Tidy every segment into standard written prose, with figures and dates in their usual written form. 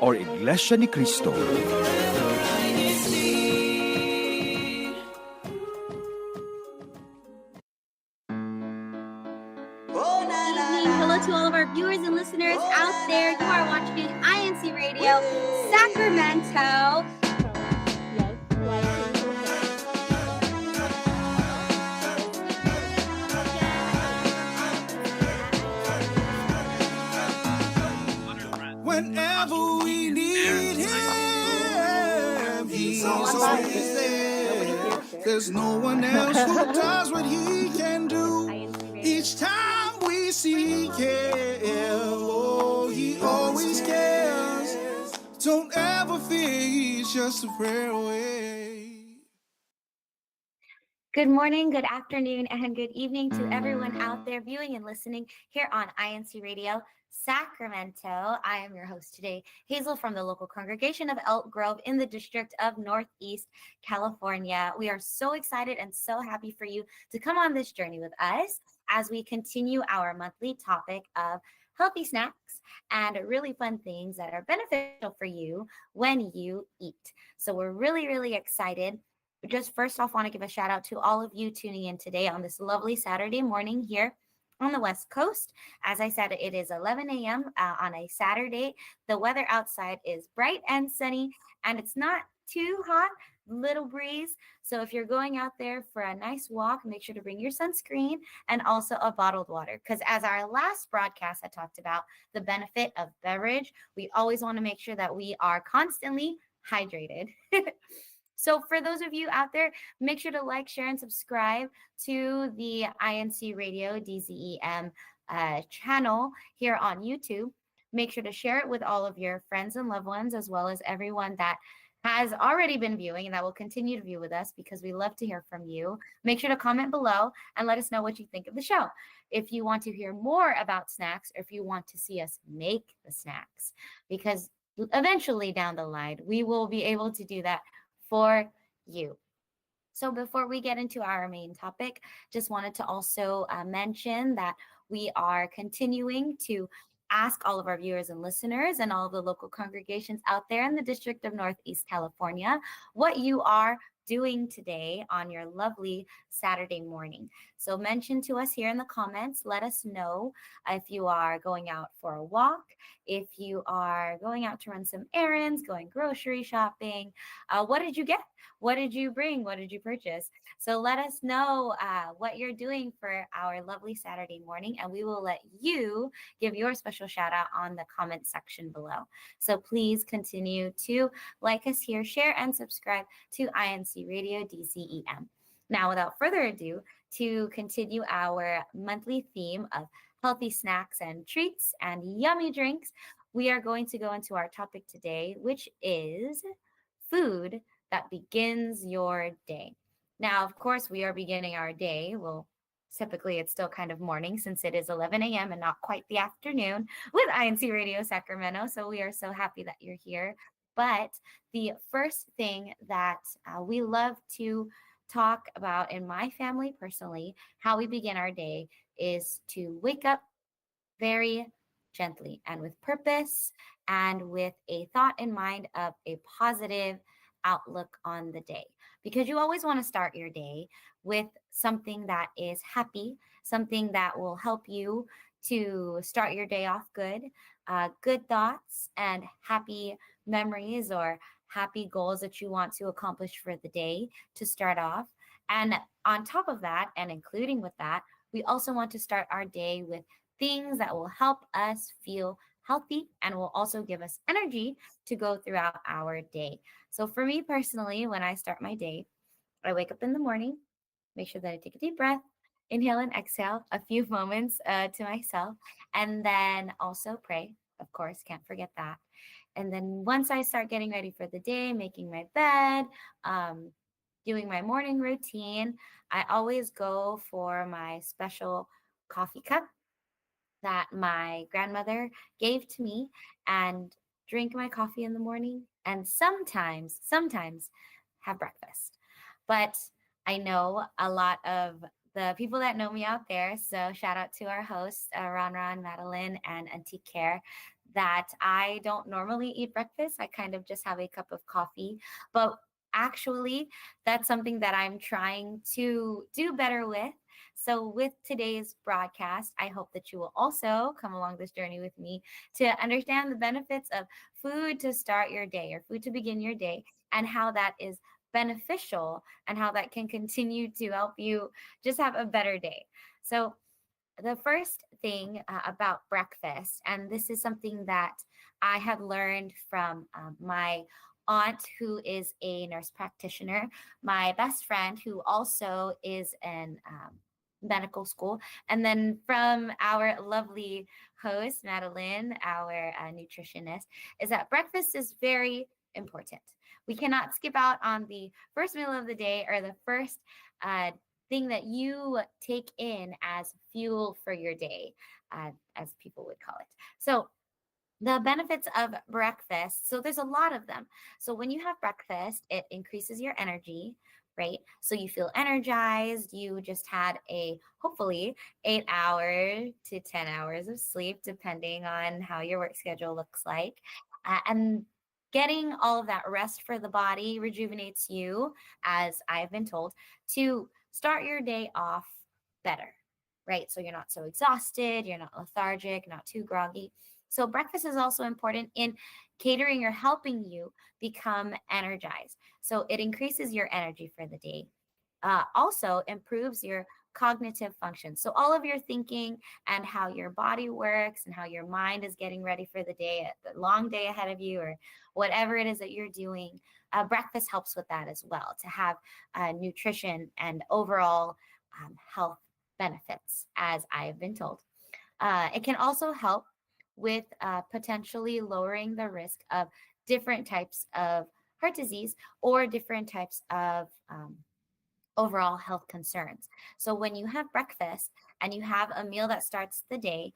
or Iglesia ni Cristo. Evening. Hello to all of our viewers and listeners out there. You are watching INCRadio Sacramento. Whenever we need him, he's always there. There's no one else who does what he can do. Each time we seek him, oh, he always cares. Don't ever fear, he's just a prayer away. Good morning, good afternoon, and good evening to everyone out there viewing and listening here on INCRadio Sacramento. I am your host today, Hazel, from the local congregation of Elk Grove in the District of Northeast California. We are so excited and so happy for you to come on this journey with us as we continue our monthly topic of healthy snacks and really fun things that are beneficial for you when you eat. So we're really excited. Just first off, want to give a shout out to all of you tuning in today on this lovely Saturday morning here on the West Coast. As I said, it is 11 a.m. On a Saturday. The weather outside is bright and sunny, and it's not too hot, little breeze. So if you're going out there for a nice walk, make sure to bring your sunscreen and also a bottled water. Because as our last broadcast, I talked about the benefit of beverage. We always want to make sure that we are constantly hydrated. So for those of you out there, make sure to like, share, and subscribe to the INCRadio DZEM channel here on YouTube. Make sure to share it with all of your friends and loved ones, as well as everyone that has already been viewing and that will continue to view with us, because we love to hear from you. Make sure to comment below and let us know what you think of the show. If you want to hear more about snacks, or if you want to see us make the snacks, because eventually down the line, we will be able to do that for you. So before we get into our main topic, just wanted to also mention that we are continuing to ask all of our viewers and listeners and all of the local congregations out there in the District of Northeast California what you are doing today on your lovely Saturday morning. So mention to us here in the comments, let us know if you are going out for a walk, if you are going out to run some errands, going grocery shopping. What did you get? What did you bring? What did you purchase? So let us know what you're doing for our lovely Saturday morning, and we will let you give your special shout out on the comment section below. So please continue to like us here, share, and subscribe to INCRadio DZEM. Now, without further ado, to continue our monthly theme of healthy snacks and treats and yummy drinks, we are going to go into our topic today, which is food that begins your day. Now, of course, we are beginning our day. Well, typically it's still kind of morning since it is 11 a.m. and not quite the afternoon with INCRadio Sacramento. So we are so happy that you're here. But the first thing that we love to talk about in my family personally, how we begin our day, is to wake up very gently and with purpose and with a thought in mind of a positive outlook on the day. Because you always want to start your day with something that is happy, something that will help you to start your day off good, good thoughts and happy memories or happy goals that you want to accomplish for the day to start off. And on top of that, and including with that, we also want to start our day with things that will help us feel healthy and will also give us energy to go throughout our day. So for me personally, when I start my day, I wake up in the morning, make sure that I take a deep breath, inhale and exhale a few moments to myself, and then also pray. Of course, can't forget that. And then once I start getting ready for the day, making my bed, doing my morning routine, I always go for my special coffee cup that my grandmother gave to me and drink my coffee in the morning, and sometimes have breakfast. But I know a lot of the people that know me out there, so shout out to our hosts, Ron, Madeline, and Auntie Care. that I don't normally eat breakfast. I kind of just have a cup of coffee. But actually, that's something that I'm trying to do better with. So, with today's broadcast, I hope that you will also come along this journey with me to understand the benefits of food to start your day or food to begin your day, and how that is beneficial and how that can continue to help you just have a better day. So, the first thing about breakfast, and this is something that I had learned from my aunt, who is a nurse practitioner, my best friend, who also is in medical school, and then from our lovely host, Madeline, our nutritionist, is that breakfast is very important. We cannot skip out on the first meal of the day or the first thing that you take in as fuel for your day, as people would call it. So, the benefits of breakfast, so there's a lot of them. So, when you have breakfast, it increases your energy, right? So, you feel energized. You just had a hopefully 8 hour to 10 hours of sleep, depending on how your work schedule looks like. And getting all of that rest for the body rejuvenates you, as I've been told, to start your day off better, right? So you're not so exhausted, you're not lethargic, not too groggy. So breakfast is also important in catering or helping you become energized. So it increases your energy for the day. Also improves your cognitive function. So all of your thinking and how your body works and how your mind is getting ready for the day, the long day ahead of you, or whatever it is that you're doing. Breakfast helps with that as well, to have nutrition and overall health benefits, as I've been told. It can also help with potentially lowering the risk of different types of heart disease or different types of overall health concerns. So when you have breakfast and you have a meal that starts the day,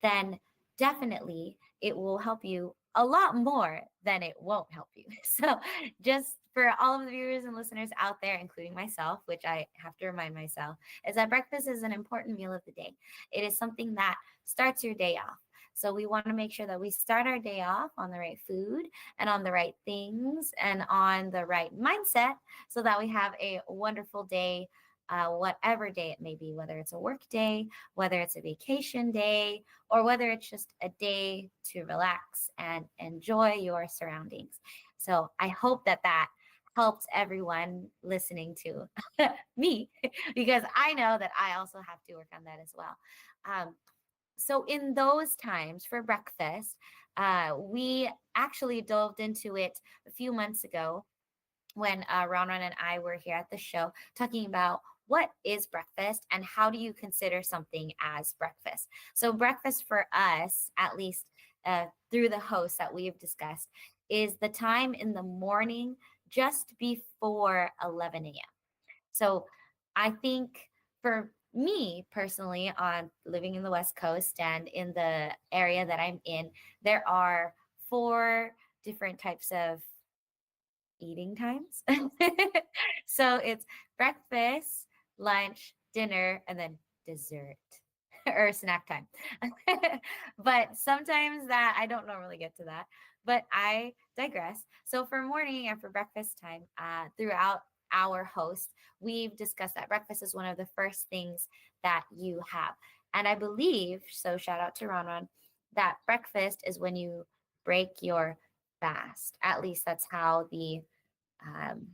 then definitely it will help you a lot more than it won't help you. So, just for all of the viewers and listeners out there, including myself, which I have to remind myself, is that breakfast is an important meal of the day. It is something that starts your day off. So, we want to make sure that we start our day off on the right food and on the right things and on the right mindset, so that we have a wonderful day, whatever day it may be, whether it's a work day, whether it's a vacation day, or whether it's just a day to relax and enjoy your surroundings. So I hope that that helped everyone listening to me, because I know that I also have to work on that as well. So in those times for breakfast, we actually delved into it a few months ago when Ron and I were here at the show talking about what is breakfast and how do you consider something as breakfast. So, breakfast for us, at least through the hosts that we've discussed, is the time in the morning just before 11 a.m. So, I think for me personally, on living in the West Coast and in the area that I'm in, there are four different types of eating times. So it's breakfast, lunch, dinner, and then dessert or snack time. But sometimes that I don't normally get to that, but I digress. So for morning and for breakfast time, throughout our host, we've discussed that breakfast is one of the first things that you have. And I believe, so shout out to Ron, that breakfast is when you break your fast. At least that's how the um,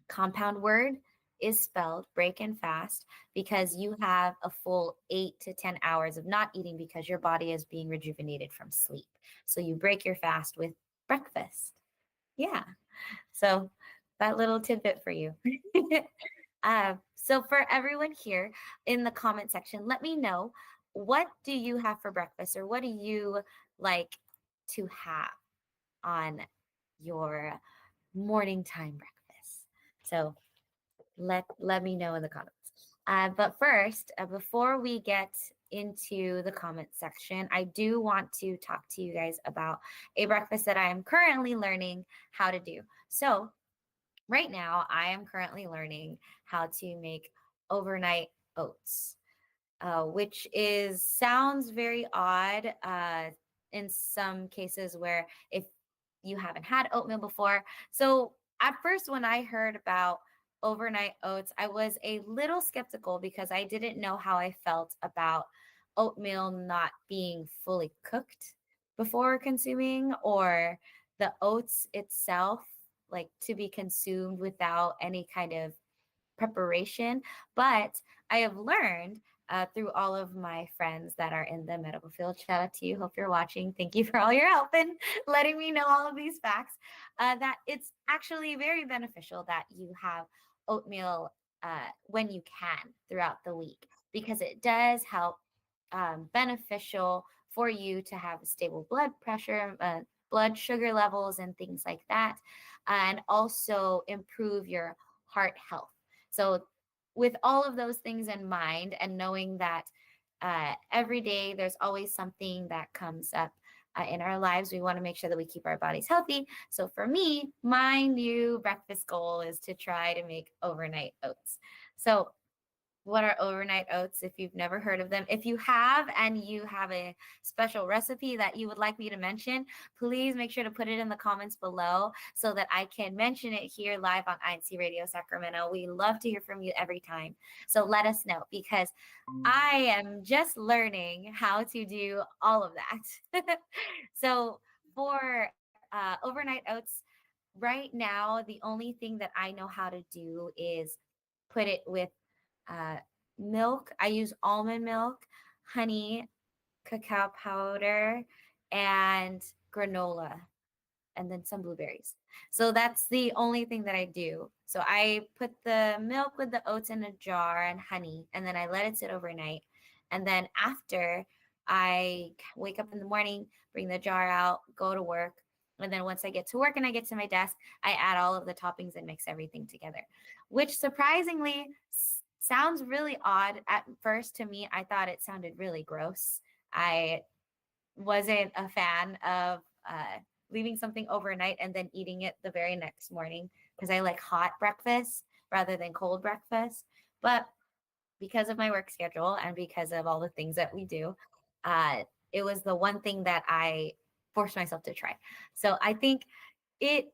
compound word is spelled, break and fast, because you have a full 8 to 10 hours of not eating because your body is being rejuvenated from sleep. So you break your fast with breakfast. Yeah. So that little tidbit for you. So for everyone here in the comment section, let me know, what do you have for breakfast, or what do you like to have on your morning time breakfast? So let me know in the comments. But first, before we get into the comment section, I do want to talk to you guys about a breakfast that I am currently learning how to do. So right now, I am currently learning how to make overnight oats, which is sounds very odd. in some cases where if you haven't had oatmeal before. So at first, when I heard about overnight oats, I was a little skeptical because I didn't know how I felt about oatmeal not being fully cooked before consuming, or the oats itself, like to be consumed without any kind of preparation. But I have learned through all of my friends that are in the medical field. Shout out to you. Hope you're watching. Thank you for all your help and letting me know all of these facts. That it's actually very beneficial that you have oatmeal when you can throughout the week, because it does help beneficial for you to have a stable blood pressure, blood sugar levels, and things like that, and also improve your heart health. So, with all of those things in mind, and knowing that every day there's always something that comes up in our lives, we want to make sure that we keep our bodies healthy. So, for me, my new breakfast goal is to try to make overnight oats. So, what are overnight oats? If you've never heard of them, if you have and you have a special recipe that you would like me to mention, please make sure to put it in the comments below so that I can mention it here live on INCRadio Sacramento. We love to hear from you every time. So let us know, because I am just learning how to do all of that. So for overnight oats, right now, the only thing that I know how to do is put it with uh, milk. I use almond milk, honey, cacao powder, and granola, and then some blueberries. So that's the only thing that I do. So I put the milk with the oats in a jar and honey, and then I let it sit overnight. And then after, I wake up in the morning, bring the jar out, go to work. And then once I get to work and I get to my desk, I add all of the toppings and mix everything together, which surprisingly sounds really odd at first to me. I thought it sounded really gross. I wasn't a fan of leaving something overnight and then eating it the very next morning, because I like hot breakfast rather than cold breakfast. But because of my work schedule and because of all the things that we do, uh, it was the one thing that I forced myself to try. So I think it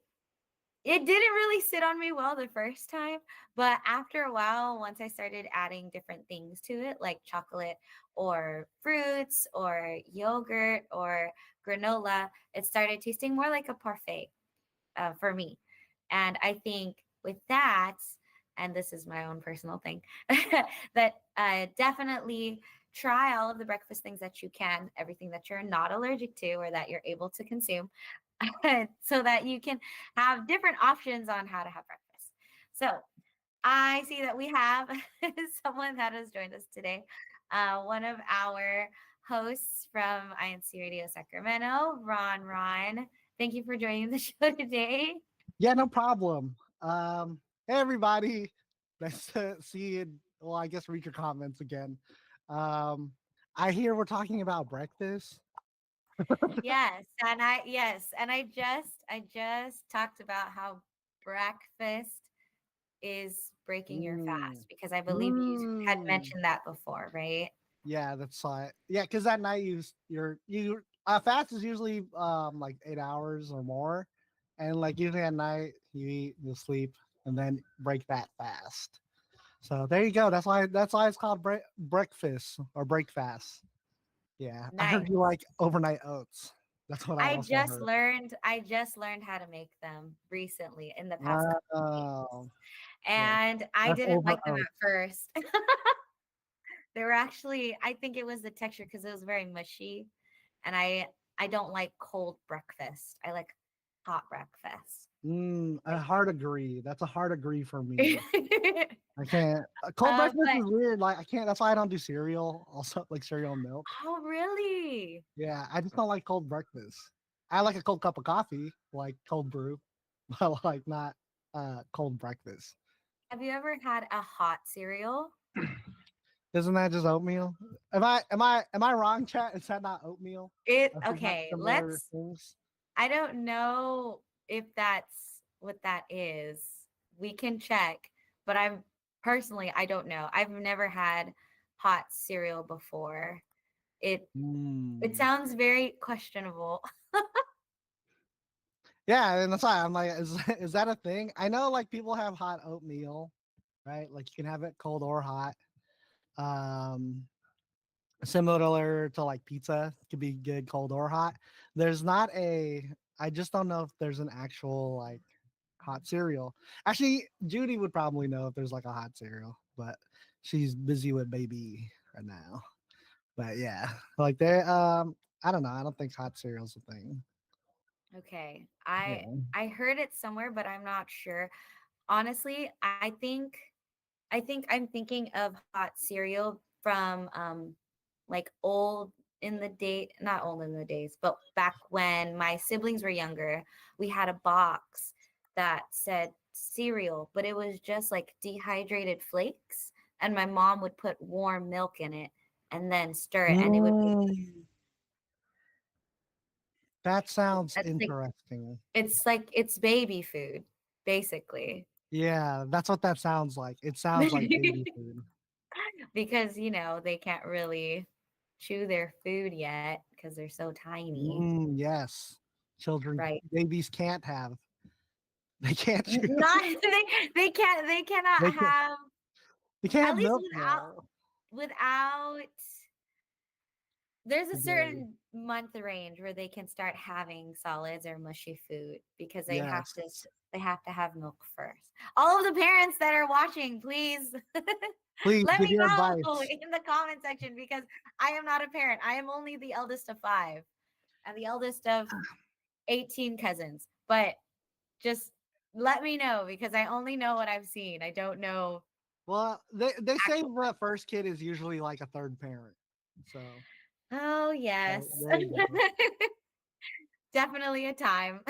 it didn't really sit on me well the first time, but after a while, once I started adding different things to it, like chocolate or fruits or yogurt or granola, it started tasting more like a parfait for me. And I think with that, and this is my own personal thing, that definitely try all of the breakfast things that you can, everything that you're not allergic to or that you're able to consume, so that you can have different options on how to have breakfast. So I see that we have someone that has joined us today, one of our hosts from INC Radio Sacramento, Ron. Ron, thank you for joining the show today. Yeah, no problem. Hey everybody, nice to see you. Well, I guess read your comments again. Um, I hear we're talking about breakfast. And I just talked about how breakfast is breaking your Mm. fast, because I believe you had Mm. mentioned that before, right? Yeah, that's right. Yeah, because that night you fast is usually like 8 hours or more, and like usually at night you eat, you sleep, and then break that fast. So there you go. That's why it's called breakfast or break fast. Yeah, I heard Nice. you like overnight oats. That's what I also heard. I just learned how to make them recently in the past couple of weeks. Oh, yeah. And I That's didn't over like them oats. at first. They were actually, I think it was the texture, because it was very mushy. And I don't like cold breakfast. I like hot breakfast. A hard agree. That's a hard agree for me. I can't. Cold breakfast But is weird. Like I can't. That's why I don't do cereal. Also, like cereal and milk. oh, really? Yeah, I just don't like cold breakfast. I like a cold cup of coffee, like cold brew, but like not cold breakfast. Have you ever had a hot cereal? Isn't that just oatmeal? Am I wrong, chat? Is that not oatmeal? Is that Okay, similar things? I don't know if that's what that is. We can check, but I don't know. I've never had hot cereal before. it sounds very questionable. Yeah, and that's why I'm like, is that a thing? I know like people have hot oatmeal, right? Like you can have it cold or hot. Um, Similar to like pizza, could be good cold or hot. There's not a. I just don't know if there's an actual like hot cereal. Actually, Judy would probably know if there's like a hot cereal, but she's busy with baby right now. But yeah, like they I don't know. I don't think hot cereal's a thing. Okay. Yeah. I heard it somewhere, but I'm not sure. Honestly, I think I'm thinking of hot cereal from like old in the day, not old in the days, but back when my siblings were younger, we had a box that said cereal, but it was just like dehydrated flakes, and my mom would put warm milk in it and then stir it, and it would be Mm, that sounds that's like interesting. it's baby food basically. Yeah, that's what that sounds like. It sounds like baby food. Because they can't really chew their food yet because they're so tiny, Yes. Children, right? babies can't have. They can't chew. Not they cannot They can't. have, They can't at have least milk though. without there's a The dairy. certain month range where they can start having solids or mushy food because Yes. they have to have milk first. All of the parents that are watching, please Please let give me your know advice. in the comment section, because I am not a parent. I am only the eldest of 5 and the eldest of 18 cousins. But just let me know, because I only know what I've seen. I don't know Well, they say actual. the first kid is usually like a third parent. So Oh, yes. there you go. Definitely a time.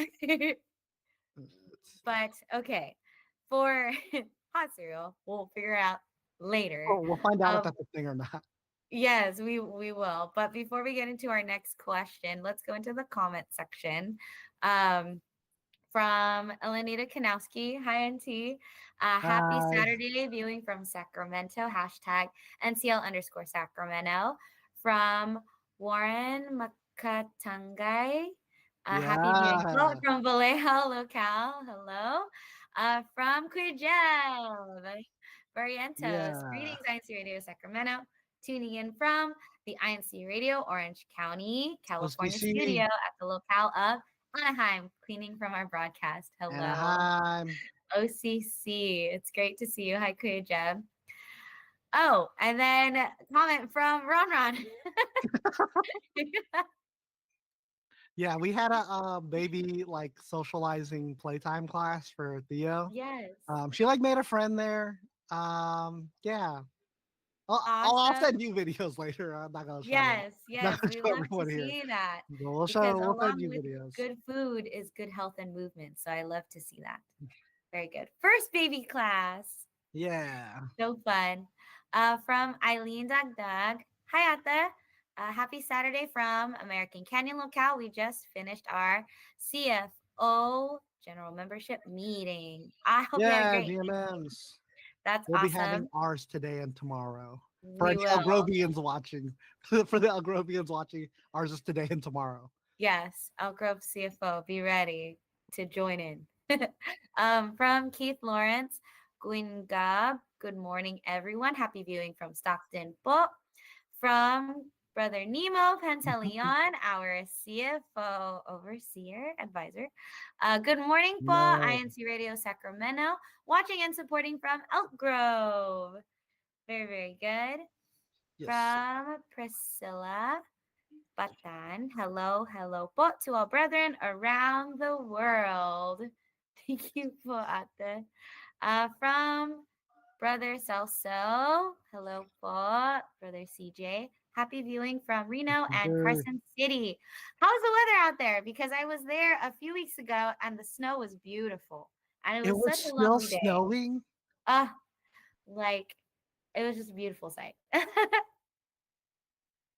But okay, for hot cereal, we'll figure out later. Oh, we'll find out if Um, that's a thing or not. yes, we will. But before we get into our next question, let's go into the comment section. Um, from Elenita Kanowski. Hi, Auntie. Happy Hi. Saturday viewing from Sacramento. Hashtag NCL_Sacramento. From Warren Makatangay. Happy viewing. Oh, Yeah. from Vallejo Local. Hello. From Quijel. Barrientos. Yeah. Greetings, INC Radio Sacramento. Tuning in from the INC Radio Orange County, California studio OCC. at the locale of Anaheim, cleaning from our broadcast. Hello, Anaheim. OCC. It's great to see you. Hi, Kuya Jeb. Oh, and then comment from Ron Ron. Yeah, we had a baby like socializing playtime class for Theo. Yes. She like made a friend there. Yeah. I'll Awesome. send you videos later. I'm not gonna show them. Yes, Not yes. gonna We show love to everyone here. see that, But because we'll send along you with videos. good food is good health and movement. So I love to see that. Very good. First baby class. Yeah. So fun. From Eileen Dagdag. Hi, Ate. Happy Saturday from American Canyon Locale. We just finished our CFO general membership meeting. I hope you had a Yeah, great night. GMMs. That's We'll be having awesome. ours today and tomorrow. For We any will. Algrovians watching. For the Algrovians watching, ours is today and tomorrow. Yes, Elk Grove CFO. Be ready to join in. From Keith Lawrence. Gwingab. Good morning, everyone. Happy viewing from Stockton po. From Brother Nemo Pantaleon, our CFO overseer advisor. Good morning po, No. INC Radio Sacramento, watching and supporting from Elk Grove. Very, very good. Yes. From Priscilla Batan, hello, hello po to all brethren around the world. Thank you po, ate. From Brother Celso, hello po, Brother CJ. Happy viewing from Reno and Sure. Carson City. How's the weather out there? Because I was there a few weeks ago and the snow was beautiful. And it It was was such a still lovely day. snowing. Uh, like, it was just a beautiful sight.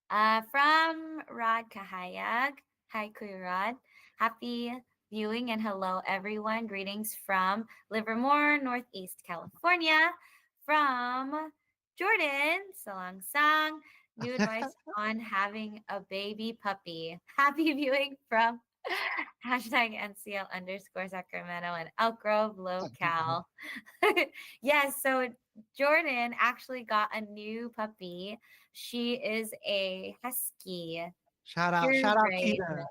From Rod Kahayag. Hi, Kuya Rod. Happy viewing and hello, everyone. Greetings from Livermore, Northeast California. From Jordan, Salang Sang. new advice on having a baby puppy. Happy viewing from hashtag NCL_Sacramento and Elk Grove locale. Yes, so Jordan actually got a new puppy. She is a husky. Shout out Purebred Kita, mix.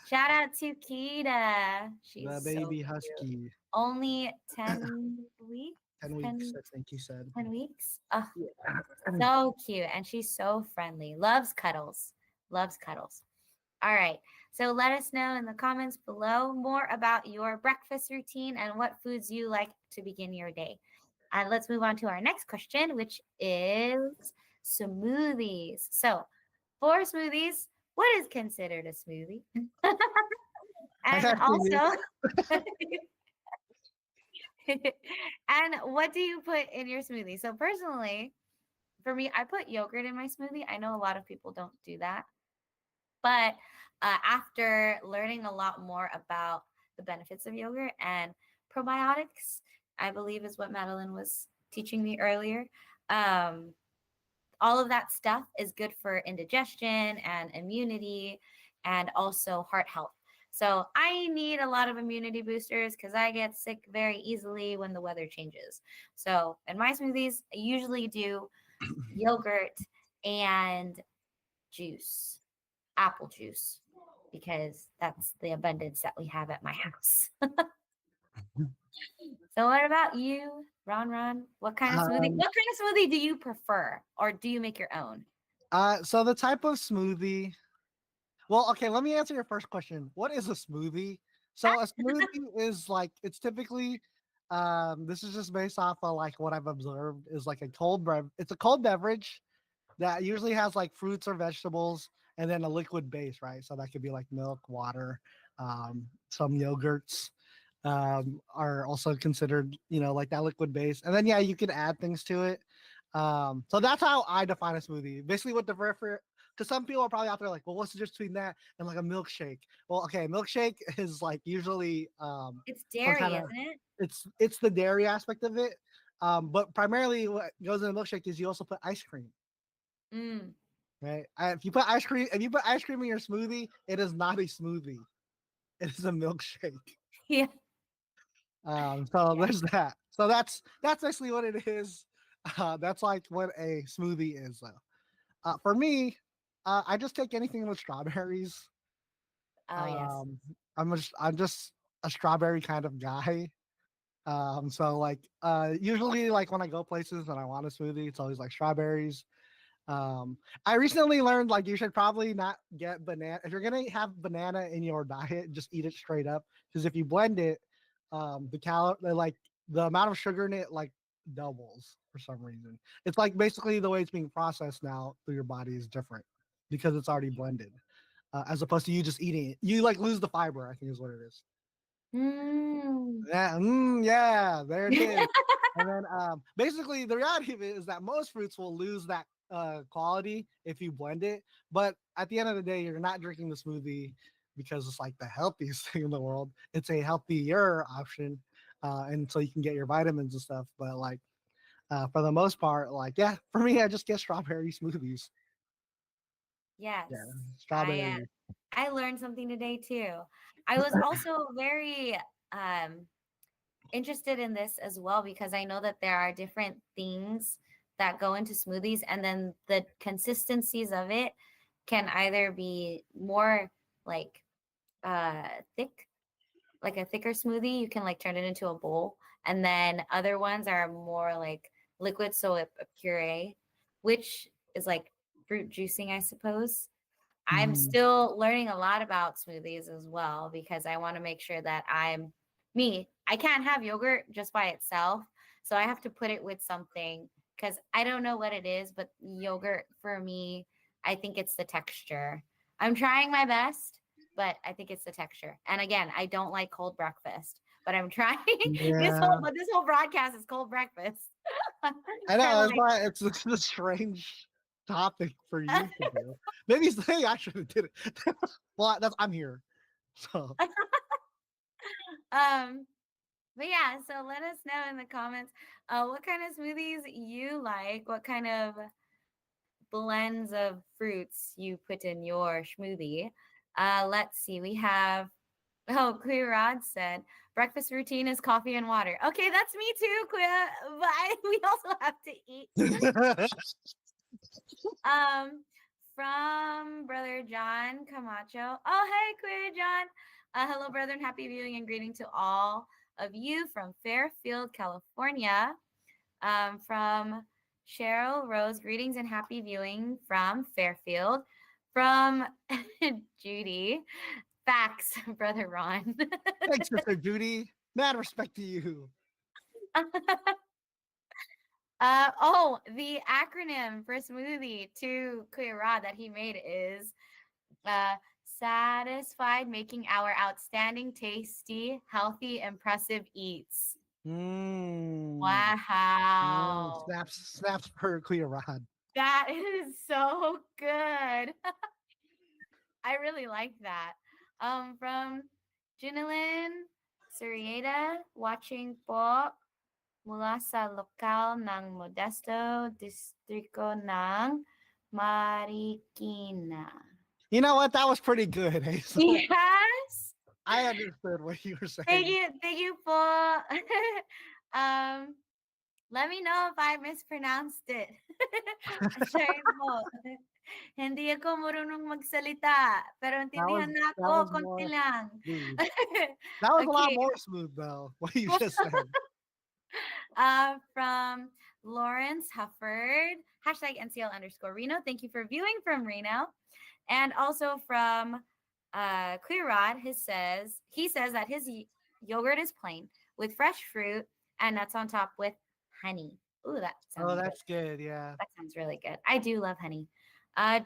Shout out to Kita. She's the so baby cute. husky. Only 10 weeks. 10 weeks, I think you said. 10 weeks. Oh, Yeah. so cute. And she's so friendly. Loves cuddles. Loves cuddles. All right. So let us know in the comments below more about your breakfast routine and what foods you like to begin your day. And let's move on to our next question, which is smoothies. So for smoothies, what is considered a smoothie? And also, and what do you put in your smoothie? So personally, for me, I put yogurt in my smoothie. I know a lot of people don't do that. But after learning a lot more about the benefits of yogurt and probiotics, I believe is what Madeline was teaching me earlier. All of that stuff is good for indigestion and immunity and also heart health. So I need a lot of immunity boosters because I get sick very easily when the weather changes. So in my smoothies, I usually do yogurt and juice, apple juice, because that's the abundance that we have at my house. So what about you, Ron? What kind of smoothie do you prefer, or do you make your own? So the type of smoothie. Well, okay, let me answer your first question. What is a smoothie? So a smoothie is like it's typically this is just based off of like what I've observed is like it's a cold beverage that usually has like fruits or vegetables and then a liquid base, right? So that could be like milk, water, some yogurts are also considered, like that liquid base. And then yeah, you can add things to it. So that's how I define a smoothie. Basically, what the because some people are probably out there like, well, what's the difference between that and like a milkshake? Well, okay, milkshake is like usually it's dairy, isn't it? It's the dairy aspect of it. But primarily what goes in a milkshake is you also put ice cream. Right. If you put ice cream in your smoothie, it is not a smoothie. It is a milkshake. Yeah. So there's that. So that's basically what it is. That's like what a smoothie is, though. For me, I just take anything with strawberries. Oh yes. I'm just a strawberry kind of guy. So like usually like when I go places and I want a smoothie, it's always like strawberries. I recently learned like you should probably not get banana if you're gonna have banana in your diet, just eat it straight up. Because if you blend it, the amount of sugar in it like doubles for some reason. It's like basically the way it's being processed now through your body is different because it's already blended. As opposed to you just eating it, you like lose the fiber. I think is what it is. Yeah, there it is. And then basically the reality of it is that most fruits will lose that quality if you blend it. But at the end of the day, you're not drinking the smoothie because it's like the healthiest thing in the world. It's a healthier option, and so you can get your vitamins and stuff. But like for the most part, like yeah, for me, I just get strawberry smoothies. Yes. Yeah, strawberry. I learned something today too. I was also very interested in this as well because I know that there are different things that go into smoothies, and then the consistencies of it can either be more like thick, like a thicker smoothie. You can like turn it into a bowl, and then other ones are more like liquid, so a puree, which is like fruit juicing, I suppose. I'm still learning a lot about smoothies as well because I want to make sure that I'm me. I can't have yogurt just by itself. So I have to put it with something because I don't know what it is, but yogurt for me, I think it's the texture. I'm trying my best, but I think it's the texture. And again, I don't like cold breakfast, but I'm trying. This whole broadcast is cold breakfast. I know it's a strange topic for you to do. Maybe say I should have did it. Well, I'm here. So but yeah, so let us know in the comments what kind of smoothies you like, what kind of blends of fruits you put in your smoothie. Let's see. We have, oh, Kuya Rod said, breakfast routine is coffee and water. Okay, that's me too, Kuya. But we also have to eat. From Brother John Camacho. Oh, hey, Queer John. Hello, brethren. Happy viewing and greeting to all of you from Fairfield, California. From Cheryl Rose, greetings and happy viewing from Fairfield. From Judy, facts, Brother Ron. Thanks, Sister Judy. Mad respect to you. Oh, the acronym for smoothie to Kuya Rod that he made is satisfied making our outstanding, tasty, healthy, impressive eats. Wow. Snaps per Clear Rod. That is so good. I really like that. From Junilyn Surieta, watching po mula sa lokal ng Modesto Distrito ng Marikina. You know what? That was pretty good. Hazel. Yes. I understood what you were saying. Thank you po. Let me know if I mispronounced it. Sorry po. Hindi ako marunong magsalita, pero intindihan na ako, konti lang. That was a lot more smooth, though, what you just said. From Lawrence Hufford, hashtag NCL_Reno. Thank you for viewing from Reno. And also from Clear Rod, he says that his yogurt is plain with fresh fruit and nuts on top with honey. Ooh, that sounds that's good. Yeah. That sounds really good. I do love honey.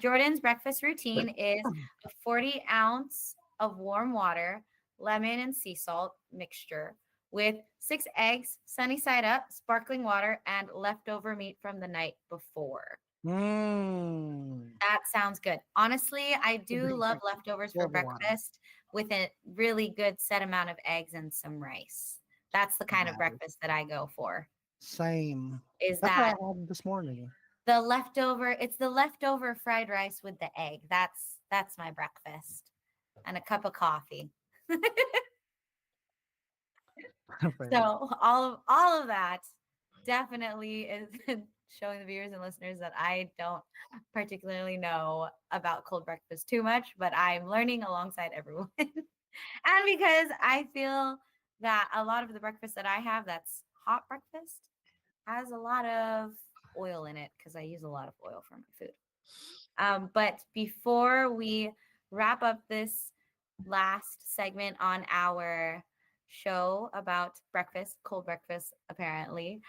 Jordan's breakfast routine is a 40 ounce of warm water, lemon and sea salt mixture with 6 eggs, sunny side up, sparkling water, and leftover meat from the night before. That sounds good. Honestly, I do love leftovers for breakfast with a really good set amount of eggs and some rice. That's the kind of breakfast that I go for. Same. Is That's that what I had this morning? The leftover, it's the leftover fried rice with the egg. That's my breakfast. And a cup of coffee. So all of that definitely is showing the viewers and listeners that I don't particularly know about cold breakfast too much, but I'm learning alongside everyone. And because I feel that a lot of the breakfast that I have that's hot breakfast has a lot of oil in it because I use a lot of oil for my food. But before we wrap up this last segment on our show about breakfast, cold breakfast, apparently,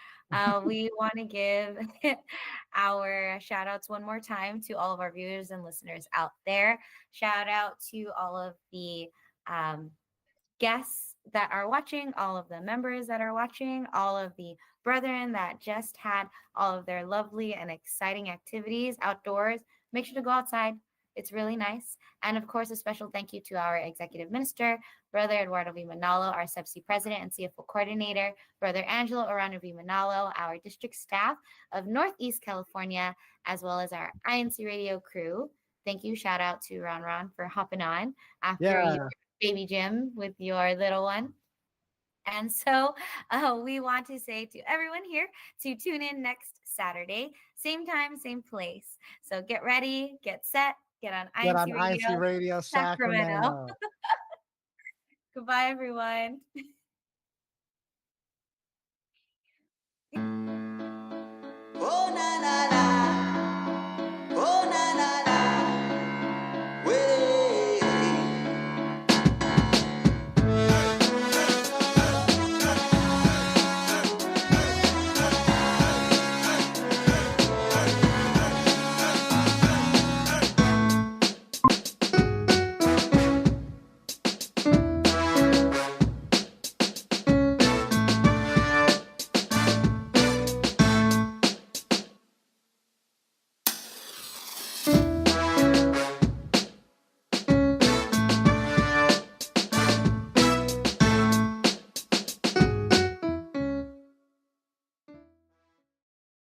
we want to give our shout outs one more time to all of our viewers and listeners out there. Shout out to all of the guests that are watching, all of the members that are watching, all of the brethren that just had all of their lovely and exciting activities outdoors. Make sure to go outside. It's really nice. And of course, a special thank you to our executive minister, Brother Eduardo V. Manalo, our CEBSI president and CFO coordinator, Brother Angelo Orano V. Manalo, our district staff of Northeast California, as well as our INCRadio crew. Thank you. Shout out to Ron for hopping on after your baby gym with your little one. And so we want to say to everyone here to tune in next Saturday, same time, same place. So get ready, get set, get on INC Radio, Sacramento. Goodbye, everyone.